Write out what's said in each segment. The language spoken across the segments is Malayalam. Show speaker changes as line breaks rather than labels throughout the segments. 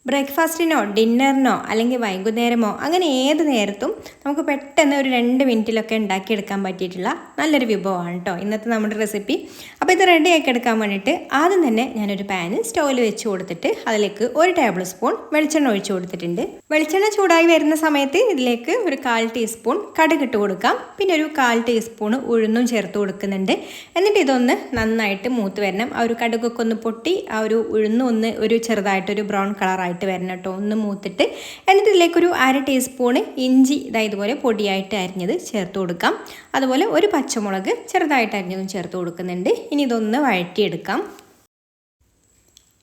ബ്രേക്ക്ഫാസ്റ്റിനോ ഡിന്നറിനോ അല്ലെങ്കിൽ വൈകുന്നേരമോ അങ്ങനെ ഏത് നേരത്തും നമുക്ക് പെട്ടെന്ന് ഒരു 2 മിനിറ്റിലൊക്കെ ഉണ്ടാക്കിയെടുക്കാൻ പറ്റിയിട്ടുള്ള നല്ലൊരു വിഭവമാണ് കേട്ടോ ഇന്നത്തെ നമ്മുടെ റെസിപ്പി. അപ്പോൾ ഇത് റെഡിയാക്കി എടുക്കാൻ വേണ്ടിയിട്ട് ആദ്യം തന്നെ ഞാനൊരു പാന് സ്റ്റൗവിൽ വെച്ച് കൊടുത്തിട്ട് അതിലേക്ക് 1 ടേബിൾ സ്പൂൺ വെളിച്ചെണ്ണ ഒഴിച്ച് കൊടുത്തിട്ടുണ്ട്. വെളിച്ചെണ്ണ ചൂടായി വരുന്ന സമയത്ത് ഇതിലേക്ക് ഒരു 1/4 ടീസ്പൂൺ കടുക് ഇട്ട് കൊടുക്കാം. പിന്നെ ഒരു 1/4 ടീസ്പൂൺ ഉഴുന്നും ചേർത്ത് കൊടുക്കുന്നുണ്ട്. എന്നിട്ട് ഇതൊന്ന് നന്നായിട്ട് മൂത്ത് വരണം. ആ ഒരു കടുകൊക്കെ ഒന്ന് പൊട്ടി ആ ഒരു ഉഴുന്ന് ഒന്ന് ഒരു ചെറുതായിട്ടൊരു ബ്രൗൺ കളറായിട്ട് വരണം കേട്ടോ. ഒന്ന് മൂത്തിട്ട് എന്നിട്ട് ഇതിലേക്കൊരു 1/2 ടീസ്പൂൺ ഇഞ്ചി ഇതുപോലെ പൊടിയായിട്ട് അരിഞ്ഞത് ചേർത്ത് കൊടുക്കാം. അതുപോലെ ഒരു പച്ചമുളക് ചെറുതായിട്ട് അരിഞ്ഞതും ചേർത്ത് കൊടുക്കുന്നുണ്ട്. ഇനി ഇതൊന്ന് വഴറ്റിയെടുക്കാം.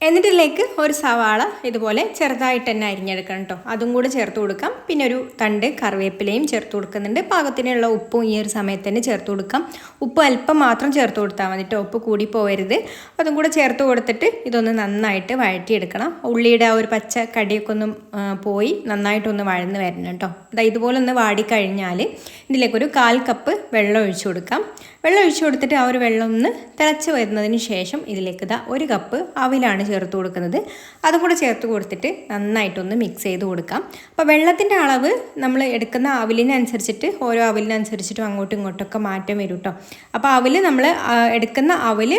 എന്നിട്ടിലേക്ക് ഒരു സവാള ഇതുപോലെ ചെറുതായിട്ട് തന്നെ അരിഞ്ഞെടുക്കണം കേട്ടോ. അതും കൂടെ ചേർത്ത് കൊടുക്കാം. പിന്നെ ഒരു തണ്ട് കറിവേപ്പിലയും ചേർത്ത് കൊടുക്കുന്നുണ്ട്. പാകത്തിനുള്ള ഉപ്പും ഈ ഒരു സമയത്ത് തന്നെ ചേർത്ത് കൊടുക്കാം. ഉപ്പ് അല്പം മാത്രം ചേർത്ത് കൊടുത്താൽ മതി കേട്ടോ. ഉപ്പ് കൂടി പോകരുത്. അതും കൂടെ ചേർത്ത് കൊടുത്തിട്ട് ഇതൊന്ന് നന്നായിട്ട് വഴറ്റിയെടുക്കണം. ഉള്ളിയുടെ ആ ഒരു പച്ച കടിയൊക്കെ ഒന്ന് പോയി നന്നായിട്ടൊന്ന് വഴന്ന് വരണം കേട്ടോ. ഇതുപോലെ ഒന്ന് വാടിക്കഴിഞ്ഞാൽ ഇതിലേക്കൊരു 1/4 കപ്പ് വെള്ളം ഒഴിച്ചു കൊടുക്കാം. വെള്ളം ഒഴിച്ചു കൊടുത്തിട്ട് ആ ഒരു വെള്ളം ഒന്ന് തിളച്ച് വരുന്നതിന് ശേഷം ഇതിലേക്ക് 1 കപ്പ് അവിലാണ് ചേർത്ത് കൊടുക്കുന്നത്. അതും കൂടെ ചേർത്ത് കൊടുത്തിട്ട് നന്നായിട്ടൊന്ന് മിക്സ് ചെയ്ത് കൊടുക്കാം. അപ്പോൾ വെള്ളത്തിൻ്റെ അളവ് നമ്മൾ എടുക്കുന്ന അവിലിനനുസരിച്ചിട്ട് ഓരോ അവിലിനനുസരിച്ചിട്ടും അങ്ങോട്ടും ഇങ്ങോട്ടൊക്കെ മാറ്റം വരും കേട്ടോ. അപ്പോൾ അവിൽ നമ്മൾ എടുക്കുന്ന അവിൽ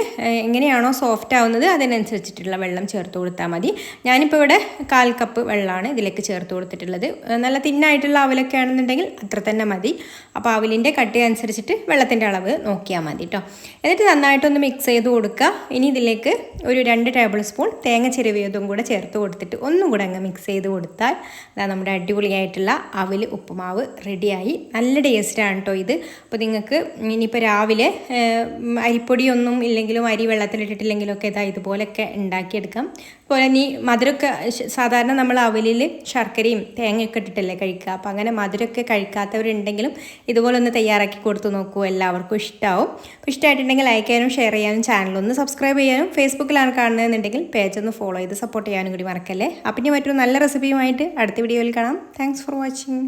എങ്ങനെയാണോ സോഫ്റ്റ് ആവുന്നത് അതിനനുസരിച്ചിട്ടുള്ള വെള്ളം ചേർത്ത് കൊടുത്താൽ മതി. ഞാനിപ്പോൾ ഇവിടെ 1/4 കപ്പ് വെള്ളമാണ് ഇതിലേക്ക് ചേർത്ത് കൊടുത്തിട്ടുള്ളത്. നല്ല തിന്നായിട്ടുള്ള അവിലൊക്കെ ആണെന്നുണ്ടെങ്കിൽ അത്ര തന്നെ മതി. അപ്പോൾ അവിലിൻ്റെ കട്ടി അനുസരിച്ചിട്ട് വെള്ളത്തിൻ്റെ അളവ് നോക്കിയാൽ മതി കേട്ടോ. എന്നിട്ട് നന്നായിട്ടൊന്ന് മിക്സ് ചെയ്ത് കൊടുക്കുക. ഇനി ഇതിലേക്ക് ഒരു 2 ടേബിൾ സ്പൂൺ തേങ്ങ ചിരവിയതും കൂടെ ചേർത്ത് കൊടുത്തിട്ട് ഒന്നും കൂടെ അങ്ങ് മിക്സ് ചെയ്ത് കൊടുത്താൽ നമ്മുടെ അടിപൊളിയായിട്ടുള്ള അവിൽ ഉപ്പുമാവ് റെഡിയായി. നല്ല ടേസ്റ്റാണ് കേട്ടോ ഇത്. അപ്പോൾ നിങ്ങൾക്ക് ഇനിയിപ്പോൾ രാവിലെ അരിപ്പൊടിയൊന്നും ഇല്ലെങ്കിലും അരി വെള്ളത്തിലിട്ടിട്ടില്ലെങ്കിലും ഒക്കെ ഇതുപോലെയൊക്കെ ഉണ്ടാക്കിയെടുക്കാം. അതുപോലെ നീ മധുരമൊക്കെ സാധാരണ നമ്മൾ അവലിൽ ശർക്കരയും തേങ്ങയൊക്കെ ഇട്ടിട്ടല്ലേ കഴിക്കുക. അപ്പോൾ അങ്ങനെ മധുരമൊക്കെ കഴിക്കാത്തവരുണ്ടെങ്കിലും ഇതുപോലെ ഒന്ന് തയ്യാറാക്കി കൊടുത്തു നോക്കൂ. എല്ലാവർക്കും ഇഷ്ടമാവും. അപ്പോൾ ഇഷ്ടമായിട്ടുണ്ടെങ്കിൽ ലൈക്ക് ചെയ്യാനും ഷെയർ ചെയ്യാനും ചാനലൊന്ന് സബ്സ്ക്രൈബ് ചെയ്യാനും ഫേസ്ബുക്കിലാണ് കാണുന്നതെന്നുണ്ടെങ്കിൽ പേജ് ഒന്ന് ഫോളോ ചെയ്ത് സപ്പോർട്ട് ചെയ്യാനും കൂടി മറക്കല്ലേ. അപ്പം ഇനി മറ്റൊരു നല്ല റെസിപ്പിയുമായിട്ട് അടുത്ത വീഡിയോയിൽ കാണാം. Thanks for watching.